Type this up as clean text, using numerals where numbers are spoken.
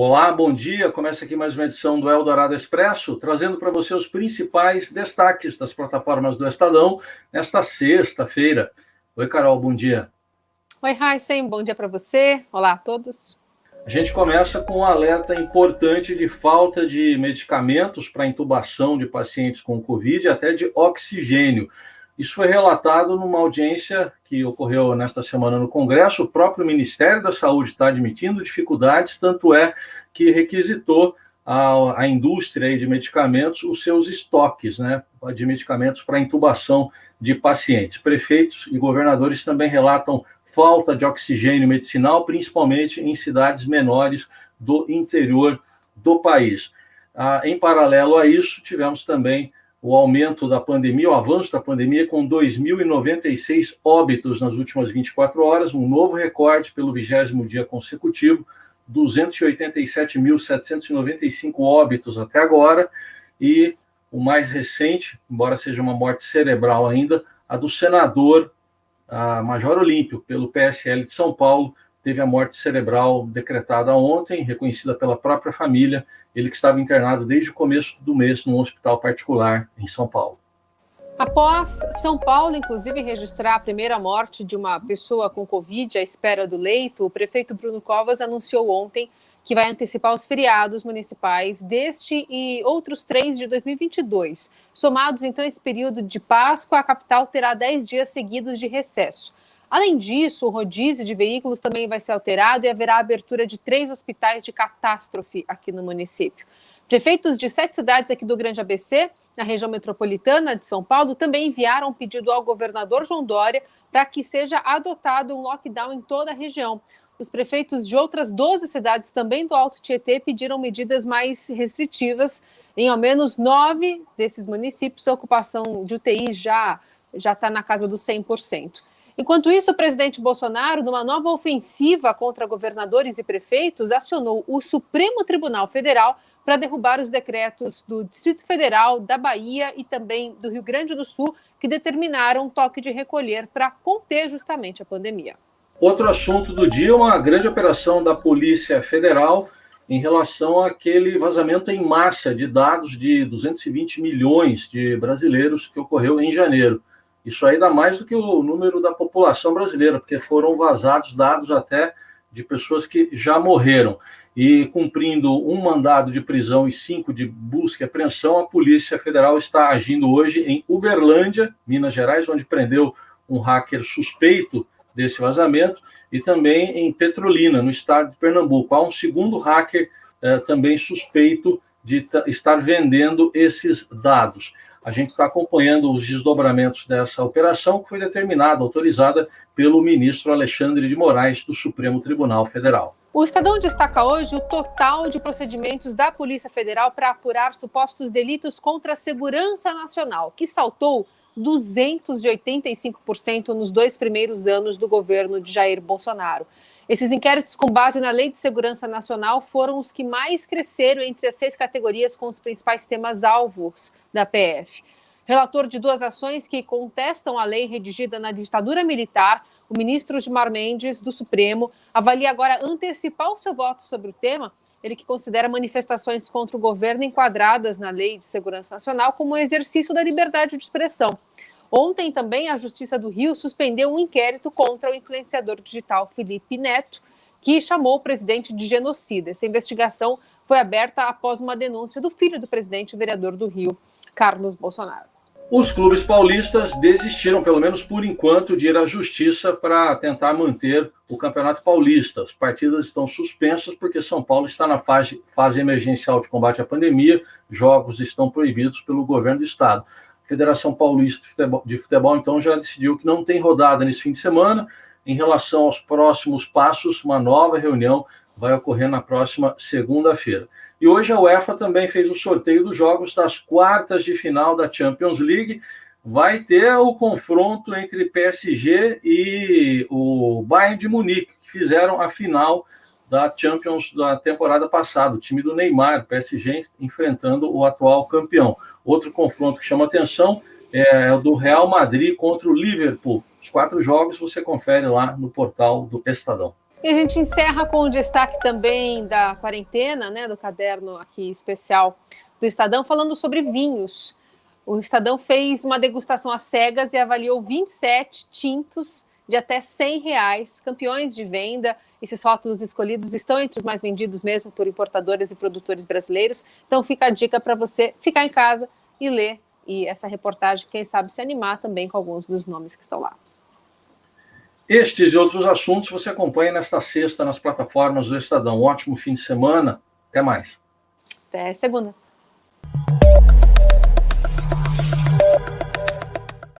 Olá, bom dia. Começa aqui mais uma edição do Eldorado Expresso, trazendo para você os principais destaques das plataformas do Estadão nesta sexta-feira. Oi, Carol, bom dia. Oi, Heisen, bom dia para você. Olá a todos. A gente começa com um alerta importante de falta de medicamentos para intubação de pacientes com Covid e até de oxigênio. Isso foi relatado numa audiência que ocorreu nesta semana no Congresso. O próprio Ministério da Saúde está admitindo dificuldades, tanto é que requisitou à indústria de medicamentos os seus estoques, né, de medicamentos para intubação de pacientes. Prefeitos e governadores também relatam falta de oxigênio medicinal, principalmente em cidades menores do interior do país. Em paralelo a isso, tivemos também o aumento da pandemia, o avanço da pandemia, com 2.096 óbitos nas últimas 24 horas, um novo recorde pelo 20º dia consecutivo, 287.795 óbitos até agora, e o mais recente, embora seja uma morte cerebral ainda, a do senador Major Olímpio, pelo PSL de São Paulo, teve a morte cerebral decretada ontem, reconhecida pela própria família, ele que estava internado desde o começo do mês num hospital particular em São Paulo. Após São Paulo, inclusive, registrar a primeira morte de uma pessoa com Covid à espera do leito, o prefeito Bruno Covas anunciou ontem que vai antecipar os feriados municipais deste e outros 3 de 2022. Somados, então, esse período de Páscoa, a capital terá 10 dias seguidos de recesso. Além disso, o rodízio de veículos também vai ser alterado e haverá a abertura de 3 hospitais de catástrofe aqui no município. Prefeitos de 7 cidades aqui do Grande ABC, na região metropolitana de São Paulo, também enviaram um pedido ao governador João Dória para que seja adotado um lockdown em toda a região. Os prefeitos de outras 12 cidades, também do Alto Tietê, pediram medidas mais restritivas. Em ao menos 9 desses municípios, a ocupação de UTI já está na casa dos 100%. Enquanto isso, o presidente Bolsonaro, numa nova ofensiva contra governadores e prefeitos, acionou o Supremo Tribunal Federal para derrubar os decretos do Distrito Federal, da Bahia e também do Rio Grande do Sul, que determinaram um toque de recolher para conter justamente a pandemia. Outro assunto do dia é uma grande operação da Polícia Federal em relação àquele vazamento em massa de dados de 220 milhões de brasileiros que ocorreu em janeiro. Isso aí dá mais do que o número da população brasileira, porque foram vazados dados até de pessoas que já morreram. E cumprindo um mandado de prisão e 5 de busca e apreensão, a Polícia Federal está agindo hoje em Uberlândia, Minas Gerais, onde prendeu um hacker suspeito desse vazamento, e também em Petrolina, no estado de Pernambuco. Há um segundo hacker também suspeito de estar vendendo esses dados. A gente está acompanhando os desdobramentos dessa operação, que foi determinada, autorizada pelo ministro Alexandre de Moraes, do Supremo Tribunal Federal. O Estadão destaca hoje o total de procedimentos da Polícia Federal para apurar supostos delitos contra a segurança nacional, que saltou 285% nos 2 primeiros anos do governo de Jair Bolsonaro. Esses inquéritos, com base na Lei de Segurança Nacional, foram os que mais cresceram entre as 6 categorias com os principais temas alvos da PF. Relator de 2 ações que contestam a lei redigida na ditadura militar, o ministro Gilmar Mendes, do Supremo, avalia agora antecipar o seu voto sobre o tema, ele que considera manifestações contra o governo enquadradas na Lei de Segurança Nacional como um exercício da liberdade de expressão. Ontem também a Justiça do Rio suspendeu um inquérito contra o influenciador digital Felipe Neto, que chamou o presidente de genocida. Essa investigação foi aberta após uma denúncia do filho do presidente, o vereador do Rio, Carlos Bolsonaro. Os clubes paulistas desistiram, pelo menos por enquanto, de ir à justiça para tentar manter o Campeonato Paulista. As partidas estão suspensas porque São Paulo está na fase emergencial de combate à pandemia, jogos estão proibidos pelo governo do estado. A Federação Paulista de Futebol, então, já decidiu que não tem rodada nesse fim de semana. Em relação aos próximos passos, uma nova reunião vai ocorrer na próxima segunda-feira. E hoje a UEFA também fez o sorteio dos jogos das quartas de final da Champions League. Vai ter o confronto entre PSG e o Bayern de Munique, que fizeram a final da Champions da temporada passada. O time do Neymar, o PSG, enfrentando o atual campeão. Outro confronto que chama atenção é o do Real Madrid contra o Liverpool. Os 4 jogos você confere lá no portal do Estadão. E a gente encerra com o destaque também da quarentena, né, do caderno aqui especial do Estadão, falando sobre vinhos. O Estadão fez uma degustação às cegas e avaliou 27 tintos de até R$ 100, campeões de venda. Esses rótulos escolhidos estão entre os mais vendidos mesmo por importadores e produtores brasileiros. Então fica a dica para você ficar em casa e ler e essa reportagem, quem sabe se animar também com alguns dos nomes que estão lá. Estes e outros assuntos você acompanha nesta sexta nas plataformas do Estadão. Um ótimo fim de semana. Até mais. Até segunda.